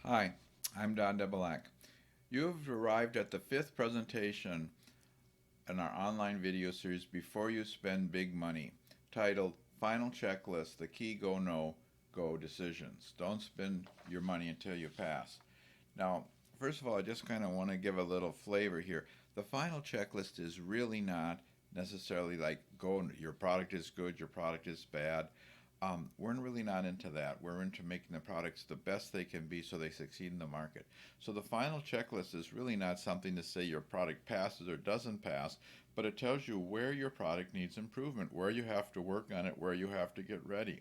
Hi, I'm Don Debelak. You have arrived at the fifth presentation in our online video series Before You Spend Big Money, titled Final Checklist, the Key Go No Go Decisions. Don't spend your money until you pass. Now, first of all, I just kind of want to give a little flavor here. The final checklist is really not necessarily like your product is good, your product is bad. We're really not into that. We're into making the products the best they can be so they succeed in the market. So the final checklist is really not something to say your product passes or doesn't pass, but it tells you where your product needs improvement, where you have to work on it, where you have to get ready.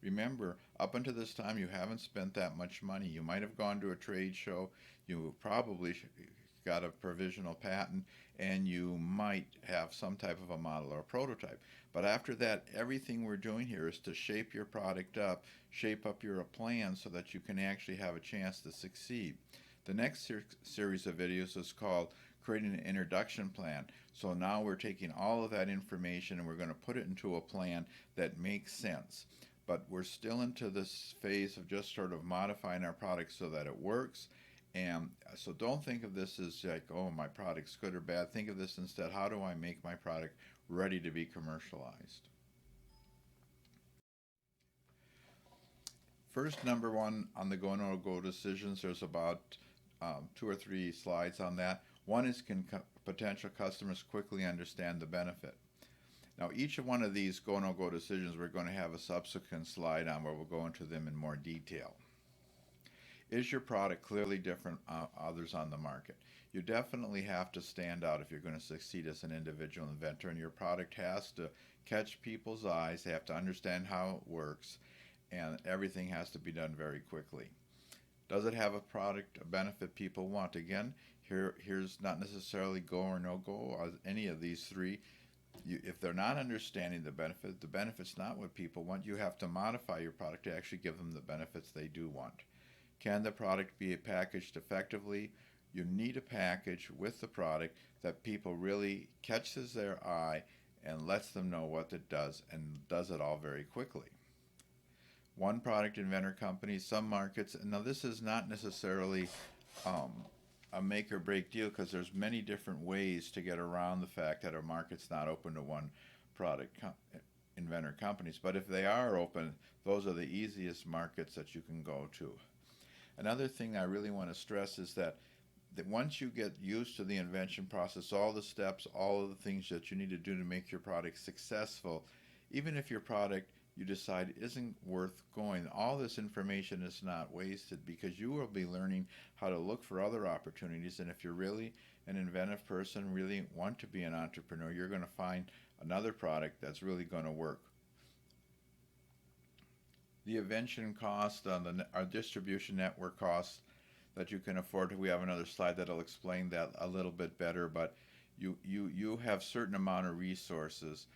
Remember, up until this time, you haven't spent that much money. You might have gone to a trade show, you probably got a provisional patent, and you might have some type of a model or a prototype. But after that, everything we're doing here is to shape your product up, shape up your plan so that you can actually have a chance to succeed. The next series of videos is called Creating an Introduction Plan. So now we're taking all of that information and we're going to put it into a plan that makes sense. But we're still into this phase of just sort of modifying our product so that it works. And so don't think of this as like, oh, my product's good or bad. Think of this instead, how do I make my product ready to be commercialized? First, number one on the go no go decisions, there's about two or three slides on that. One is, can potential customers quickly understand the benefit? Now, each of one of these go no go decisions, we're going to have a subsequent slide on where we'll go into them in more detail. Is your product clearly different others on the market? You definitely have to stand out if you're going to succeed as an individual inventor, and your product has to catch people's eyes. They have to understand how it works, and everything has to be done very quickly. Does it have a product, a benefit people want? Again, here's not necessarily go or no go, any of these three. If they're not understanding the benefit's not what people want, you have to modify your product to actually give them the benefits they do want. Can the product be packaged effectively? You need a package with the product that people really catches their eye and lets them know what it does and does it all very quickly. One product inventor company, some markets, now this is not necessarily um, a make or break deal because there's many different ways to get around the fact that a market's not open to one product inventor companies. But if they are open, those are the easiest markets that you can go to. Another thing I really want to stress is that once you get used to the invention process, all the steps, all of the things that you need to do to make your product successful, even if your product you decide isn't worth going, all this information is not wasted because you will be learning how to look for other opportunities. And if you're really an inventive person, really want to be an entrepreneur, you're going to find another product that's really going to work. The invention cost on our distribution network costs that you can afford. We have another slide that'll explain that a little bit better, but you have certain amount of resources,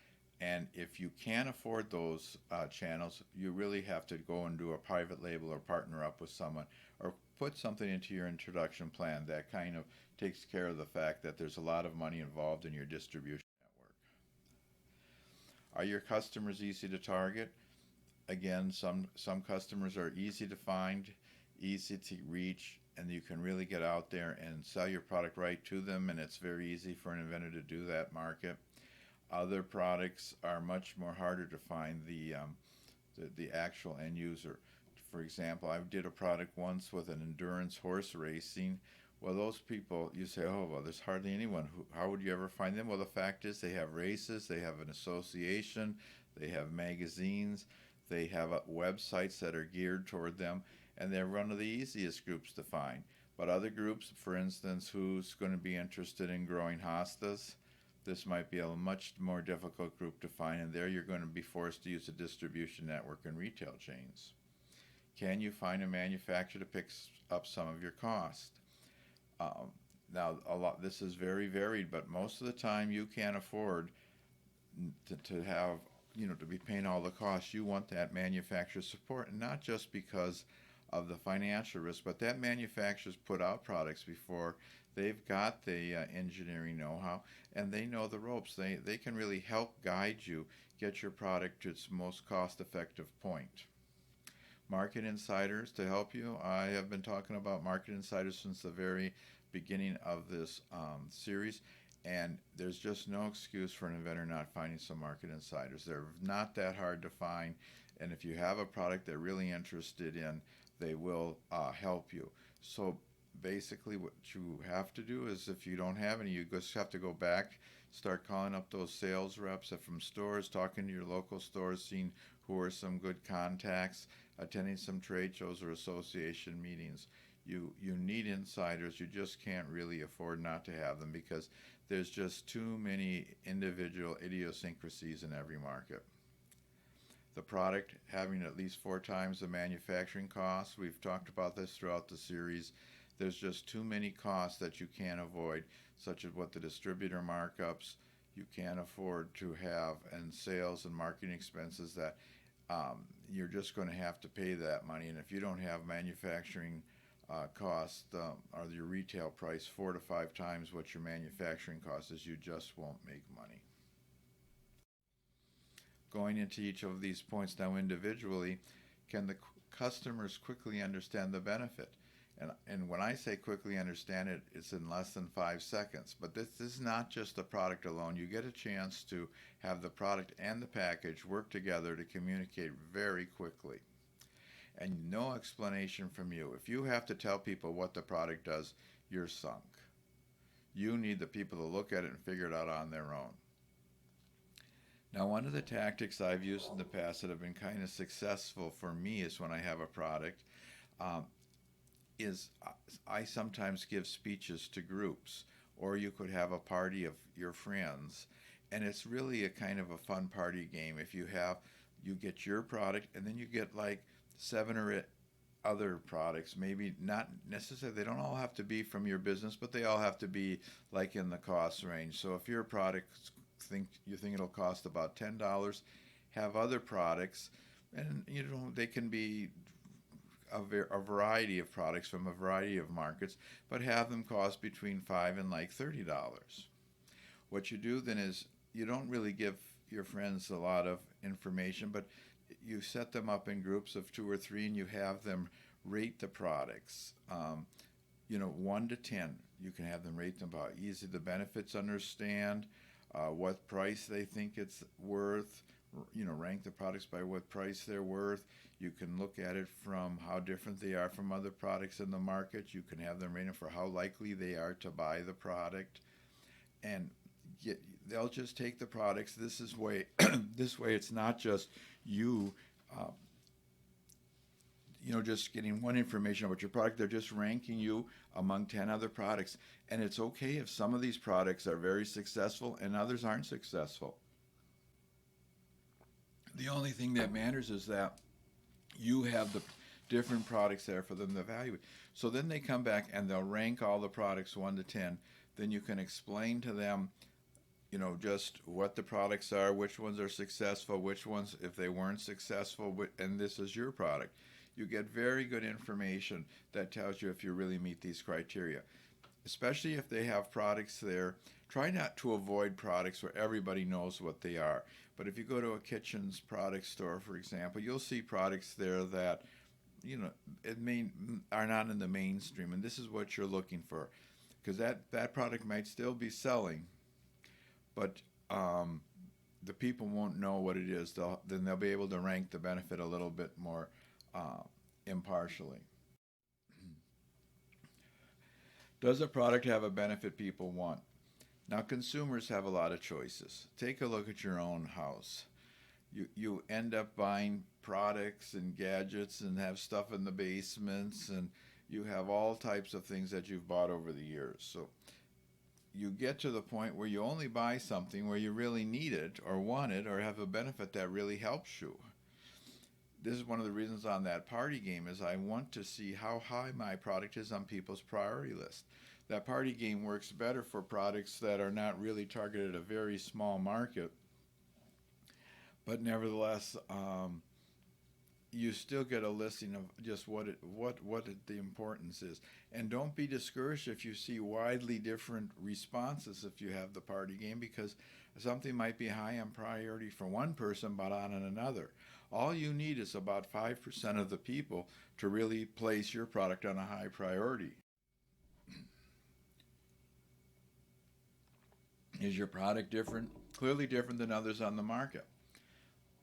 and if you can't afford those channels, you really have to go and do a private label or partner up with someone or put something into your introduction plan that kind of takes care of the fact that there's a lot of money involved in your distribution network. Are your customers easy to target? Again, some customers are easy to find, easy to reach, and you can really get out there and sell your product right to them, and it's very easy for an inventor to do that market. Other products are much more harder to find the actual end user. For example, I did a product once with an endurance horse racing. Well, those people, you say, oh, well, there's hardly anyone. How would you ever find them? Well, the fact is they have races, they have an association, they have magazines, they have websites that are geared toward them, and they're one of the easiest groups to find. But other groups, for instance, who's going to be interested in growing hostas, this might be a much more difficult group to find, and there you're going to be forced to use a distribution network and retail chains. Can you find a manufacturer to pick up some of your cost? Um, Now, this is very varied, but most of the time you can't afford to have, to be paying all the costs. You want that manufacturer support, and not just because of the financial risk, but that manufacturers put out products before. They've got the engineering know-how, and they know the ropes. They can really help guide you, get your product to its most cost-effective point. market insiders to help you. I have been talking about market insiders since the very beginning of this series, and there's just no excuse for an inventor not finding some market insiders. They're not that hard to find, and if you have a product they're really interested in, they will help you. So basically what you have to do is, if you don't have any, you just have to go back, start calling up those sales reps from stores, talking to your local stores, seeing who are some good contacts, attending some trade shows or association meetings. You need insiders. You just can't really afford not to have them, because there's just too many individual idiosyncrasies in every market. The product having at least 4 times the manufacturing costs. We've talked about this throughout the series. There's just too many costs that you can't avoid, such as what the distributor markups you can't afford to have, and sales and marketing expenses that you're just going to have to pay that money. And if you don't have manufacturing cost or your retail price 4 to 5 times what your manufacturing cost is, you just won't make money. Going into each of these points now individually, can the customers quickly understand the benefit? And when I say quickly understand it, it's in less than 5 seconds. But this is not just the product alone. You get a chance to have the product and the package work together to communicate very quickly. And no explanation from you. If you have to tell people what the product does, you're sunk. You need the people to look at it and figure it out on their own. Now, one of the tactics I've used in the past that have been kind of successful for me is, when I have a product, is I sometimes give speeches to groups, or you could have a party of your friends, and it's really a kind of a fun party game. If you get your product, and then you get like 7 or 8 other products, maybe not necessarily, they don't all have to be from your business, but they all have to be like in the cost range. So if your product you think it'll cost about $10, have other products, and they can be a variety of products from a variety of markets, but have them cost between $5 and like $30. What you do then is, you don't really give your friends a lot of information, but you set them up in groups of 2 or 3, and you have them rate the products. 1 to 10. You can have them rate them about easy the benefits, understand what price they think it's worth. Rank the products by what price they're worth. You can look at it from how different they are from other products in the market. You can have them rated for how likely they are to buy the product, and they'll just take the products. This way it's not just you just getting one information about your product. They're just ranking you among 10 other products, and it's okay if some of these products are very successful and others aren't successful. The only thing that matters is that you have the different products there for them to evaluate. So then they come back and they'll rank all the products 1 to 10. Then you can explain to them, just what the products are, which ones are successful, which ones, if they weren't successful, and this is your product. You get very good information that tells you if you really meet these criteria. Especially if they have products there, try not to avoid products where everybody knows what they are. But if you go to a kitchen's product store, for example, you'll see products there that, are not in the mainstream, and this is what you're looking for, because that product might still be selling, but the people won't know what it is. Then they'll be able to rank the benefit a little bit more impartially. Does a product have a benefit people want? Now, consumers have a lot of choices. Take a look at your own house. You end up buying products and gadgets and have stuff in the basements, and you have all types of things that you've bought over the years. So you get to the point where you only buy something where you really need it or want it or have a benefit that really helps you. This is one of the reasons on that party game is I want to see how high my product is on people's priority list. That party game works better for products that are not really targeted at a very small market, but nevertheless, you still get a listing of just what the importance is. And don't be discouraged if you see widely different responses if you have the party game, because something might be high on priority for one person but on another. All you need is about 5% of the people to really place your product on a high priority. Is your product different? Clearly different than others on the market.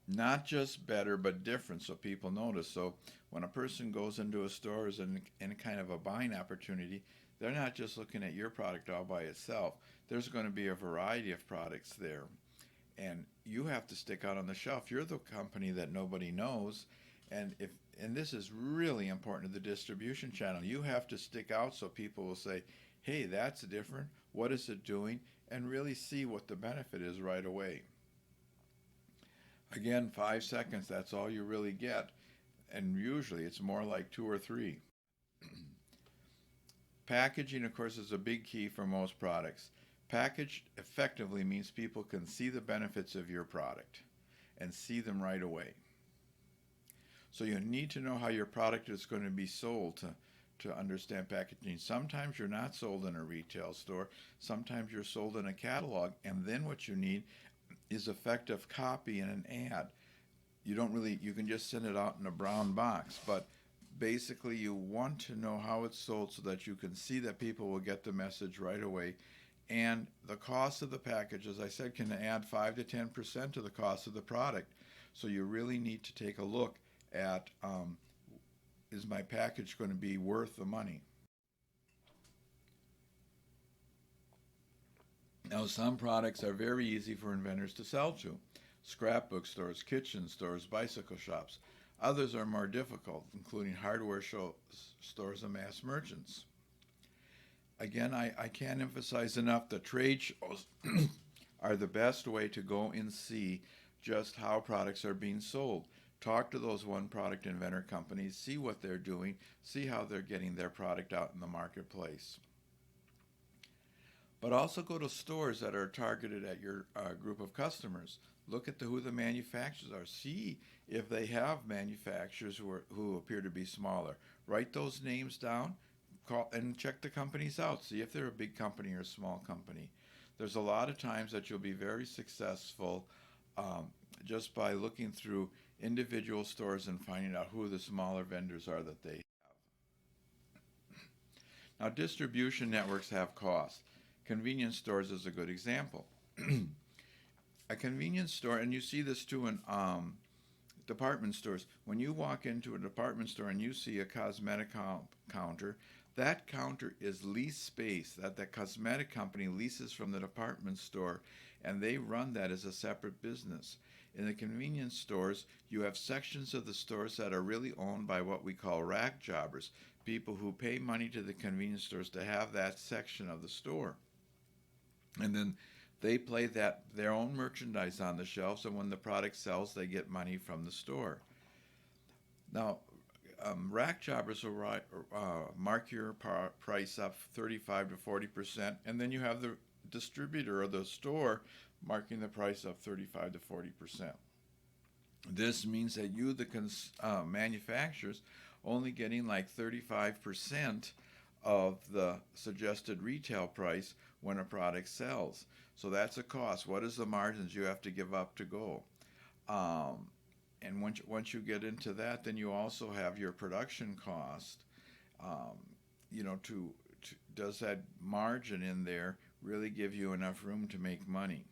Not just better, but different, so people notice. So when a person goes into a store as in kind of a buying opportunity, they're not just looking at your product all by itself. There's going to be a variety of products there. And you have to stick out on the shelf. You're the company that nobody knows. And this is really important to the distribution channel. You have to stick out so people will say, hey, that's different. What is it doing? And really see what the benefit is right away. Again, 5 seconds, that's all you really get. And usually it's more like 2 or 3. Packaging, of course, is a big key for most products. Packaged effectively means people can see the benefits of your product and see them right away. So you need to know how your product is going to be sold to understand packaging. Sometimes you're not sold in a retail store. Sometimes you're sold in a catalog. And then what you need is effective copy in an ad. You can just send it out in a brown box, but basically you want to know how it's sold so that you can see that people will get the message right away. And the cost of the package, as I said, can add 5 to 10% to the cost of the product. So you really need to take a look at, is my package going to be worth the money? Now, some products are very easy for inventors to sell to. Scrapbook stores, kitchen stores, bicycle shops. Others are more difficult, including hardware stores and mass merchants. Again, I can't emphasize enough that trade shows are the best way to go and see just how products are being sold. Talk to those one product inventor companies, see what they're doing, see how they're getting their product out in the marketplace. But also go to stores that are targeted at your group of customers. Look at who the manufacturers are. See if they have manufacturers who appear to be smaller. Write those names down, call and check the companies out. See if they're a big company or a small company. There's a lot of times that you'll be very successful just by looking through individual stores and finding out who the smaller vendors are that they have. Now, distribution networks have costs. Convenience stores is a good example. A convenience store, and you see this too in department stores. When you walk into a department store and you see a cosmetic counter, that counter is leased space that the cosmetic company leases from the department store, and they run that as a separate business. In the convenience stores, you have sections of the stores that are really owned by what we call rack jobbers, people who pay money to the convenience stores to have that section of the store. And then they play their own merchandise on the shelves, and when the product sells, they get money from the store. Now, rack jobbers will mark your price up 35 to 40%, and then you have the distributor or the store marking the price up 35 to 40%. This means that you, the manufacturers, only getting like 35% of the suggested retail price when a product sells. So that's a cost. What is the margins you have to give up to go? And once you get into that, then you also have your production cost. Does that margin in there really give you enough room to make money?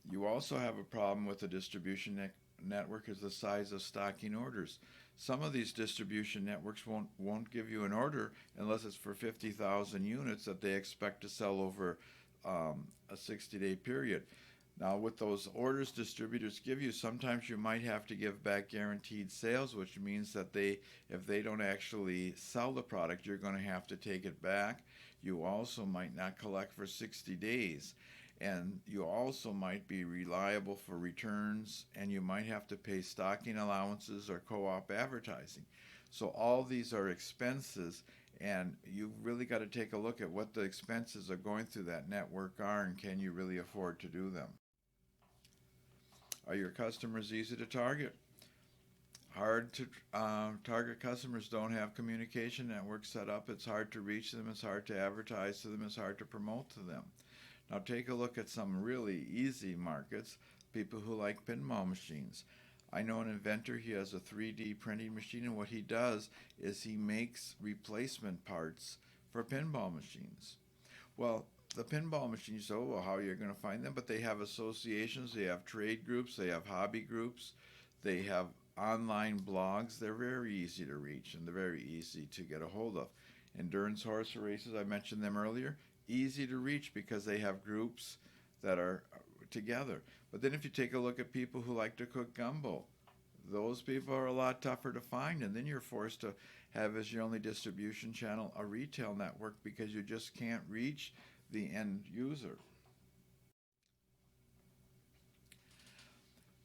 You also have a problem with the distribution network is the size of stocking orders. Some of these distribution networks won't give you an order unless it's for 50,000 units that they expect to sell over a 60-day period. Now, with those orders distributors give you, sometimes you might have to give back guaranteed sales, which means that if they don't actually sell the product, you're going to have to take it back. You also might not collect for 60 days. And you also might be reliable for returns, and you might have to pay stocking allowances or co-op advertising. So all these are expenses, and you've really got to take a look at what the expenses are going through that network are, and can you really afford to do them? Are your customers easy to target? hard to target customers don't have communication networks set up. It's hard to reach them. It's hard to advertise to them. It's hard to promote to them. Now take a look at some really easy markets. People who like pinball machines. I know an inventor. He has a 3D printing machine, and what he does is he makes replacement parts for pinball machines. Well, the pinball machines, oh, well, how are you going to find them? But they have associations, they have trade groups, they have hobby groups, they have online blogs. They're very easy to reach and they're very easy to get a hold of. Endurance horse races, I mentioned them earlier, easy to reach because they have groups that are together. But then if you take a look at people who like to cook gumbo, those people are a lot tougher to find, and then you're forced to have as your only distribution channel a retail network because you just can't reach the end user.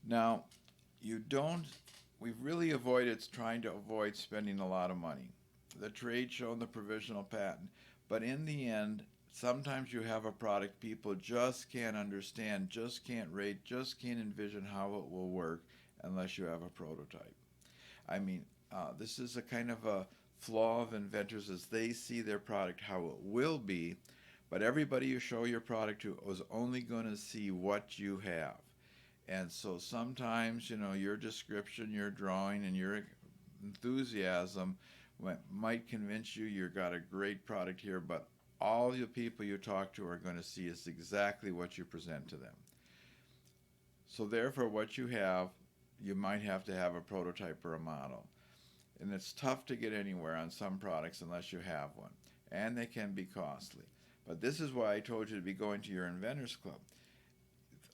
Now, you don't, we've really avoided trying to avoid spending a lot of money. The trade show and the provisional patent. But in the end, sometimes you have a product people just can't understand, just can't rate, just can't envision how it will work unless you have a prototype. I mean, this is a kind of a flaw of inventors as they see their product how it will be, but everybody you show your product to is only going to see what you have. And so sometimes, your description, your drawing, and your enthusiasm might convince you you've got a great product here, but all the people you talk to are going to see is exactly what you present to them. So therefore, what you have, you might have to have a prototype or a model. And it's tough to get anywhere on some products unless you have one. And they can be costly. But this is why I told you to be going to your Inventors Club.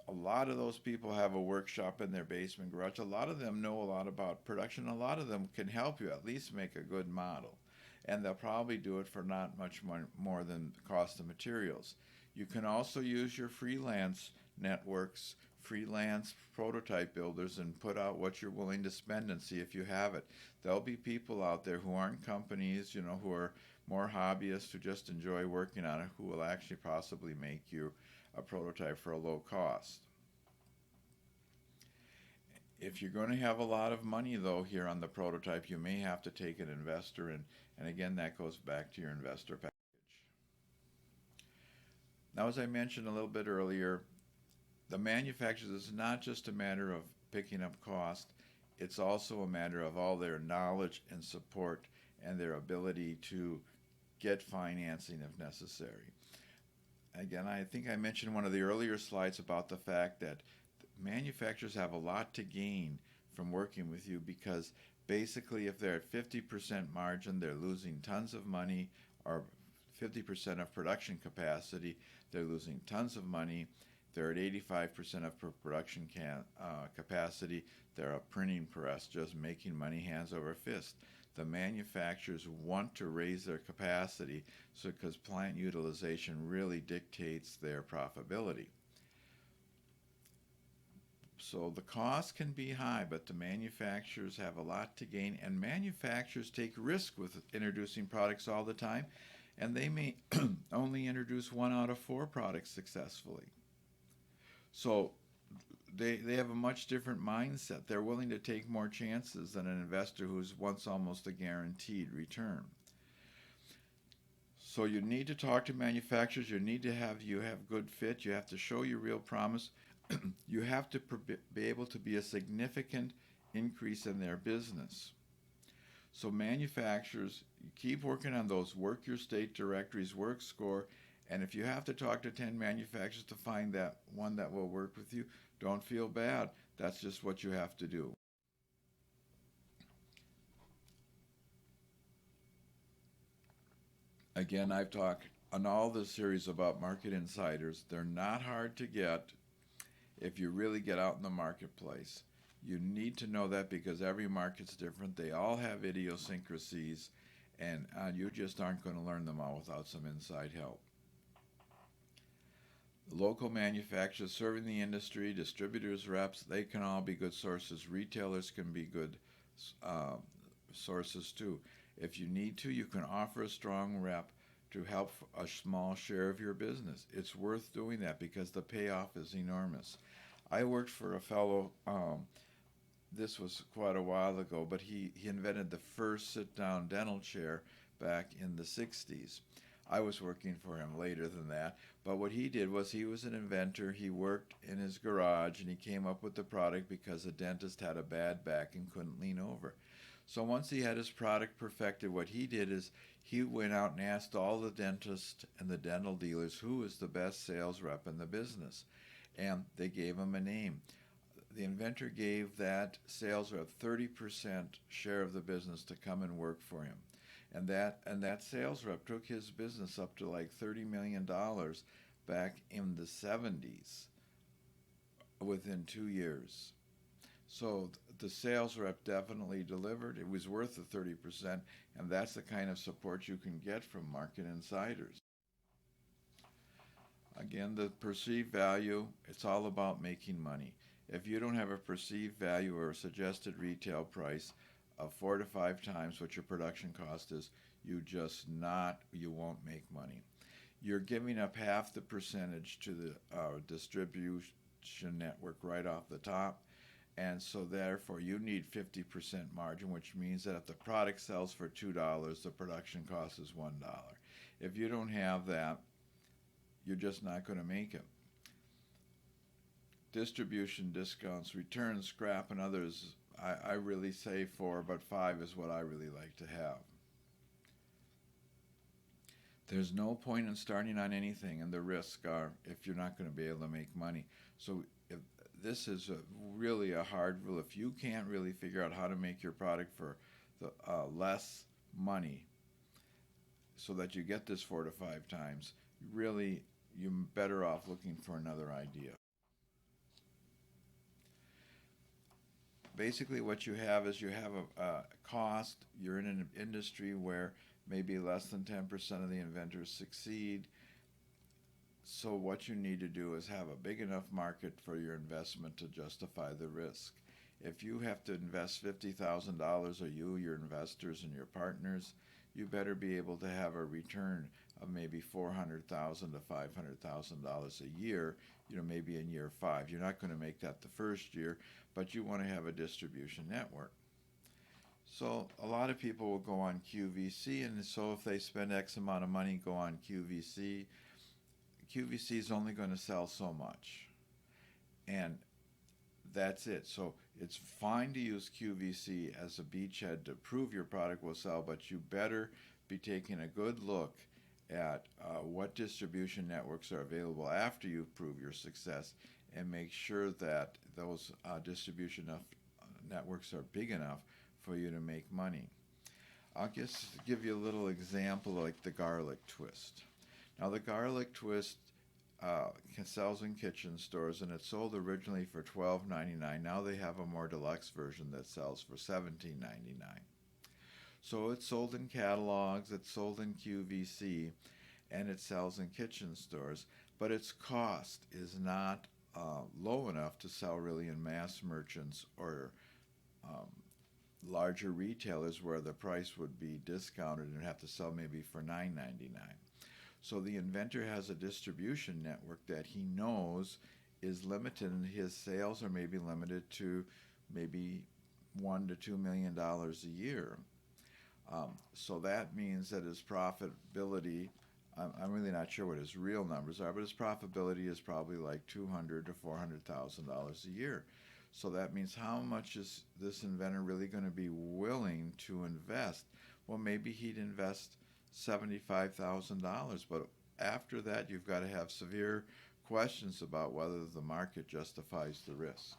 A lot of those people have a workshop in their basement garage. A lot of them know a lot about production. A lot of them can help you at least make a good model. And they'll probably do it for not much more than the cost of materials. You can also use your freelance networks, freelance prototype builders, and put out what you're willing to spend and see if you have it. There'll be people out there who aren't companies, who are more hobbyists who just enjoy working on it, who will actually possibly make you a prototype for a low cost. If you're going to have a lot of money, though, here on the prototype, you may have to take an investor, and again, that goes back to your investor package. Now, as I mentioned a little bit earlier, the manufacturers is not just a matter of picking up cost, it's also a matter of all their knowledge and support and their ability to get financing if necessary. Again, I think I mentioned one of the earlier slides about the fact that manufacturers have a lot to gain from working with you because basically if they're at 50% margin, they're losing tons of money, or 50% of production capacity, they're losing tons of money. They're at 85% of production capacity. They're a printing press just making money hands over fist. The manufacturers want to raise their capacity because plant utilization really dictates their profitability. So the cost can be high, but the manufacturers have a lot to gain, and manufacturers take risk with introducing products all the time, and they may only introduce 1 out of 4 products successfully. So they have a much different mindset. They're willing to take more chances than an investor who's once almost a guaranteed return. So you need to talk to manufacturers. You need to have good fit. You have to show your real promise. You have to be able to be a significant increase in their business. So manufacturers, you keep working on those. Work your state directories, work SCORE, and if you have to talk to 10 manufacturers to find that one that will work with you, don't feel bad. That's just what you have to do. Again, I've talked on all this series about market insiders. They're not hard to get if you really get out in the marketplace. You need to know that because every market's different. They all have idiosyncrasies, and you just aren't going to learn them all without some inside help. Local manufacturers serving the industry, distributors, reps, they can all be good sources. Retailers can be good sources too. If you need to, you can offer a strong rep to help a small share of your business. It's worth doing that because the payoff is enormous. I worked for a fellow this was quite a while ago, but he invented the first sit-down dental chair back in the 60s. I was working for him later than that, but what he did was he was an inventor. He worked in his garage and he came up with the product because a dentist had a bad back and couldn't lean over. So once he had his product perfected, what he did is he went out and asked all the dentists and the dental dealers who was the best sales rep in the business. And they gave him a name. The inventor gave that sales rep 30% share of the business to come and work for him. And that sales rep took his business up to like $30 million back in the 70s within 2 years. So the sales rep definitely delivered. It was worth the 30%, and that's the kind of support you can get from market insiders. Again, the perceived value, it's all about making money. If you don't have a perceived value or a suggested retail price of 4 to 5 times what your production cost is, you won't make money. You're giving up half the percentage to the distribution network right off the top, and so therefore you need 50% margin, which means that if the product sells for $2, the production cost is $1. If you don't have that, you're just not going to make it. Distribution discounts, returns, scrap, and others, I really say 4, but 5 is what I really like to have. There's no point in starting on anything, and the risks are if you're not going to be able to make money. So if this is really a hard rule. If you can't really figure out how to make your product for the less money so that you get this 4 to 5 times, really you're better off looking for another idea. Basically what you have is you have a cost. You're in an industry where maybe less than 10% of the inventors succeed. So what you need to do is have a big enough market for your investment to justify the risk. If you have to invest $50,000, or you, your investors, and your partners, you better be able to have a return of maybe $400,000 to $500,000 a year, maybe in year 5. You're not going to make that the first year, but you want to have a distribution network. So a lot of people will go on QVC, and so if they spend X amount of money, go on QVC, QVC is only going to sell so much. And that's it. So it's fine to use QVC as a beachhead to prove your product will sell, but you better be taking a good look at what distribution networks are available after you prove your success, and make sure that those distribution networks are big enough for you to make money. I'll just give you a little example like the garlic twist. Now the garlic twist sells in kitchen stores, and it sold originally for $12.99. Now they have a more deluxe version that sells for $17.99. So it's sold in catalogs, it's sold in QVC, and it sells in kitchen stores, but its cost is not low enough to sell really in mass merchants or larger retailers where the price would be discounted and have to sell maybe for $9.99. So the inventor has a distribution network that he knows is limited, and his sales are maybe limited to maybe $1 to $2 million a year. So that means that his profitability, I'm really not sure what his real numbers are, but his profitability is probably like $200,000 to $400,000 a year. So that means how much is this inventor really going to be willing to invest? Well, maybe he'd invest $75,000, but after that you've got to have severe questions about whether the market justifies the risk.